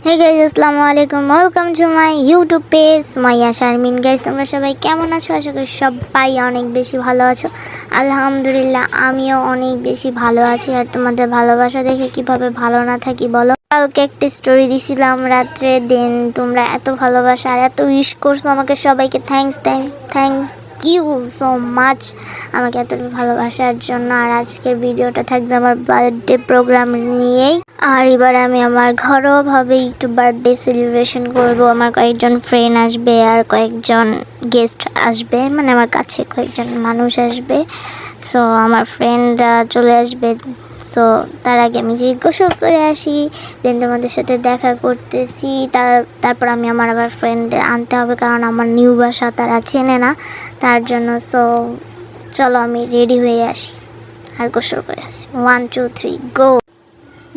Hey guys, আসসালামু আলাইকুম। Welcome to my YouTube page মাইয়া শারমিন। গাইস, তোমরা সবাই কেমন আছো? আশা করি সবাই অনেক বেশি ভালো আছো। আলহামদুলিল্লাহ, আমিও অনেক বেশি ভালো আছি। আর তোমাদের ভালোবাসা দেখে কিভাবে ভালো না থাকি বলো। কালকে একটা স্টোরি দিছিলাম রাত্রে, দেন তোমরা এত ভালোবাসা আর এত উইশ করছো আমাকে, সবাইকে থ্যাংক ইউ সো মাচ আমাকে এত ভালোবাসার জন্য। আর আজকের ভিডিওটা থাকবে আমার বার্থডে প্রোগ্রাম নিয়েই। আর এবার আমি আমার ঘরোয়াভাবে একটু বার্থডে সেলিব্রেশন করব। আমার কয়েকজন ফ্রেন্ড আসবে আর কয়েকজন গেস্ট আসবে, মানে আমার কাছে কয়েকজন মানুষ আসবে। সো আমার ফ্রেন্ডরা চলে আসবে। সো তার আগে আমি যে গোসল করে আসি, দেন তোমাদের সাথে দেখা করতেছি। তারপর আমি আমার আবার ফ্রেন্ড আনতে হবে, কারণ আমার নিউ বাসা তারা চেনে না, তার জন্য। সো চলো আমি রেডি হয়ে আসি আর গোসল করে আসি। 1 2 3 গো।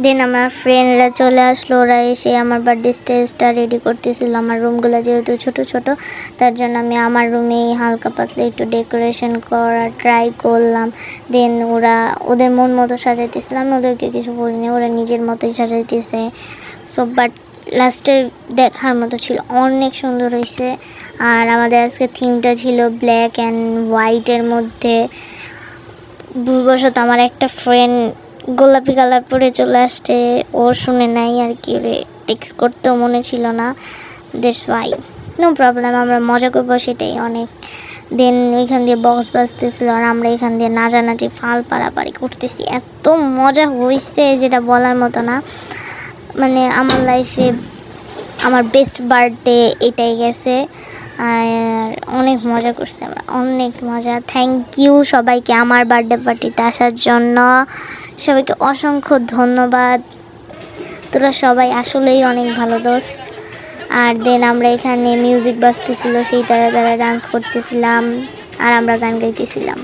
দেন আমার ফ্রেন্ডরা চলে আসলো। ওরা এসে আমার বার্থডে স্টেজটা রেডি করতেছিল। আমার রুমগুলো যেহেতু ছোট ছোট, তার জন্য আমি আমার রুমেই হালকা পাতলা একটু ডেকোরেশন করা ট্রাই করলাম। দেন ওদের মন মতো সাজাইতেছিলাম, ওদেরকে কিছু বলিনি, ওরা নিজের মতোই সাজাইতেছে। সো বাট লাস্টের দেখার মতো ছিল, অনেক সুন্দর হয়েছে। আর আমাদের আজকে থিমটা ছিল ব্ল্যাক অ্যান্ড হোয়াইটের মধ্যে। ভুলবশত আমার একটা ফ্রেন্ড গোলাপি কালার পরে চলে আসছে, ও শুনে নাই আর কি, ওরে টেক্সট করতেও মনে ছিল না। দ্যাটস ওয়াই, নো প্রবলেম, আমরা মজা করবো, সেটাই অনেক। দেন ওইখান দিয়ে বক্স বাজতেছিল আর আমরা এখান দিয়ে নাচানাচি ফাল পাড়াপাড়ি করতেছি। এত মজা হয়েছে যেটা বলার মতো না। মানে আমার লাইফে আমার বেস্ট বার্থডে এটাই গেছে। আর অনেক মজা করছি আমরা, অনেক মজা। থ্যাংক ইউ সবাইকে আমার বার্থডে পার্টিতে আসার জন্য, সবাইকে অসংখ্য ধন্যবাদ। তোরা সবাই আসলেই অনেক ভালো দোস্ত। আর দেন আমরা এখানে মিউজিক বাজতেছিল, সেই তারা ডান্স করতেছিলাম আর আমরা গান গাইতেছিলাম।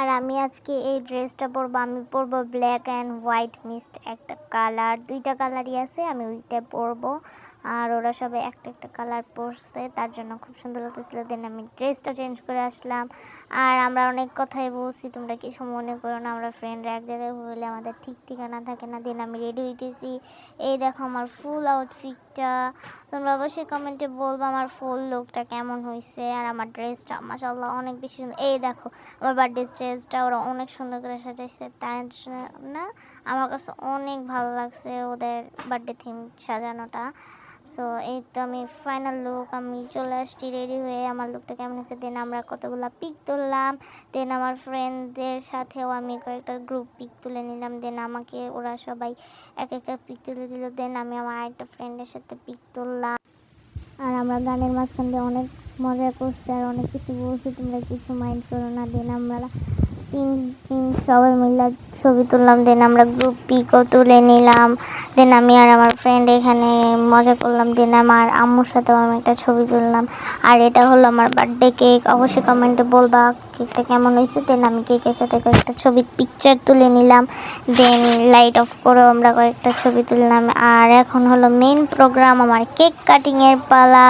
আর আমি আজকে এই ড্রেসটা পরবো, আমি পরবো ব্ল্যাক অ্যান্ড হোয়াইট মিক্সড একটা কালার, দুইটা কালারই আছে, আমি ওইটা পরবো। আর ওরা সবাই একটা একটা কালার পরছে, তার জন্য খুব সুন্দর লাগতেছিল। দেন আমি ড্রেসটা চেঞ্জ করে আসলাম। আর আমরা অনেক কথাই বলছি, তোমরা কিছু মনে করো না, আমরা ফ্রেন্ডরা এক জায়গায় হলে আমাদের ঠিক ঠিকানা থাকে না। দেন আমি রেডি হইতেছি, এই দেখো আমার ফুল আউটফিটটা। তোমরা অবশ্যই কমেন্টে বলবো আমার ফুল লুকটা কেমন হয়েছে। আর আমার ড্রেসটা মাশাআল্লাহ অনেক বেশি সুন্দর। এই দেখো আমার বার্থডে স্টেজটা ওরা অনেক সুন্দর করে সাজাইছে, তাই না? আমার কাছে অনেক ভালো লাগছে ওদের বার্থডে থিম সাজানোটা। সো এই তো আমি ফাইনাল লুক, আমি চলে আসছি রেডি হয়ে। আমার লুকটা কেমন হয়েছে? দেন আমরা কতগুলো পিক তুললাম। দেন আমার ফ্রেন্ডদের সাথেও আমি কয়েকটা গ্রুপ পিক তুলে নিলাম। দেন আমাকে ওরা সবাই এক একটা পিক তুলে দিল। দেন আমি আমার আরেকটা ফ্রেন্ডের সাথে পিক তুললাম। আর আমরা গানের মাঝখান দিয়ে অনেক মজা করছি আর অনেক কিছু বলছি, তোমরা কিছু মাইন্ড করো না। দেন আমরা তিন সবাই মিলে ছবি তুললাম। দেন আমরা গ্রুপ পিকও তুলে নিলাম। দেন আমি আর আমার ফ্রেন্ড এখানে মজা করলাম। দেন আমার আম্মুর সাথেও আমি একটা ছবি তুললাম। আর এটা হলো আমার বার্থডে কেক, অবশ্যই কমেন্টে বলবা কেকটা কেমন হয়েছে। দেন আমি কেকের সাথে কয়েকটা ছবি পিকচার তুলে নিলাম। দেন লাইট অফ করেও আমরা কয়েকটা ছবি তুললাম। আর এখন হলো মেন প্রোগ্রাম, আমার কেক কাটিংয়ের পালা।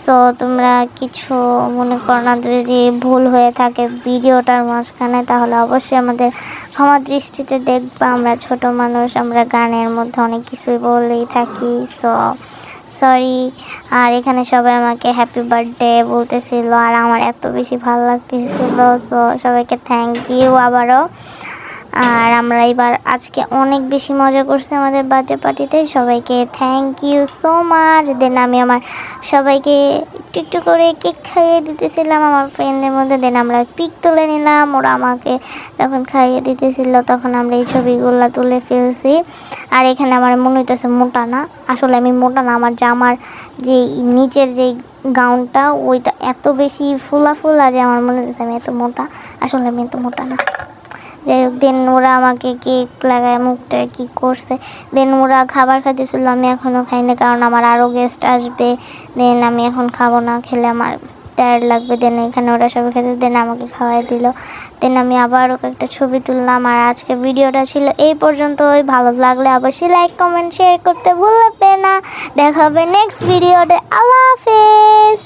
সো তোমরা কিছু মনে করো না, যদি ভুল হয়ে থাকে ভিডিওটার মাঝখানে, তাহলে অবশ্যই আমাদের ক্ষমা দৃষ্টিতে দেখবা। আমরা ছোট মানুষ, আমরা গানের মধ্যে অনেক কিছুই বলেই থাকি। So sorry. আর এখানে সবাই আমাকে হ্যাপি বার্থডে বলতেছিল আর আমার এত বেশি ভালো লাগতেছিল। সো সবাইকে থ্যাংক ইউ আবারও। আর আমরা এবার আজকে অনেক বেশি মজা করছি আমাদের বার্থডে পার্টিতে। সবাইকে থ্যাংক ইউ সো মাচ। দেন আমি আমার সবাইকে একটু একটু করে কেক খাইয়ে দিতেছিলাম আমার ফ্রেন্ডদের মধ্যে। দেন আমরা পিক তুলে নিলাম, ওরা আমাকে যখন খাইয়ে দিতেছিল তখন আমরা এই ছবিগুলো তুলে ফেলছি। আর এখানে আমার মনে হইতেছে মোটা না, আসলে আমি মোটা না, আমার জামার যে নিচের যে গাউনটা ওইটা এত বেশি ফুলা ফুলা যে আমার মনে হচ্ছে আমি এত মোটা, আসলে আমি এত মোটা না। যাই হোক, দেন ওরা আমাকে কেক লাগায় মুখটা কি করছে। দেন ওরা খাবার খাইতেছিল, আমি এখনও খাইনি কারণ আমার আরও গেস্ট আসবে। দেন আমি এখন খাবো না, খেলে আমার টায়ার্ড লাগবে। দেন এখানে ওরা সবাই খেতে, দেন আমাকে খাওয়াই দিল। দেন আমি আবারও একটা ছবি তুললাম। আর আজকে ভিডিওটা ছিল এই পর্যন্তই। ভালো লাগলে অবশ্যই লাইক কমেন্ট শেয়ার করতে ভুলবে না। দেখা হবে নেক্সট ভিডিওতে। আল্লাহ হাফেজ।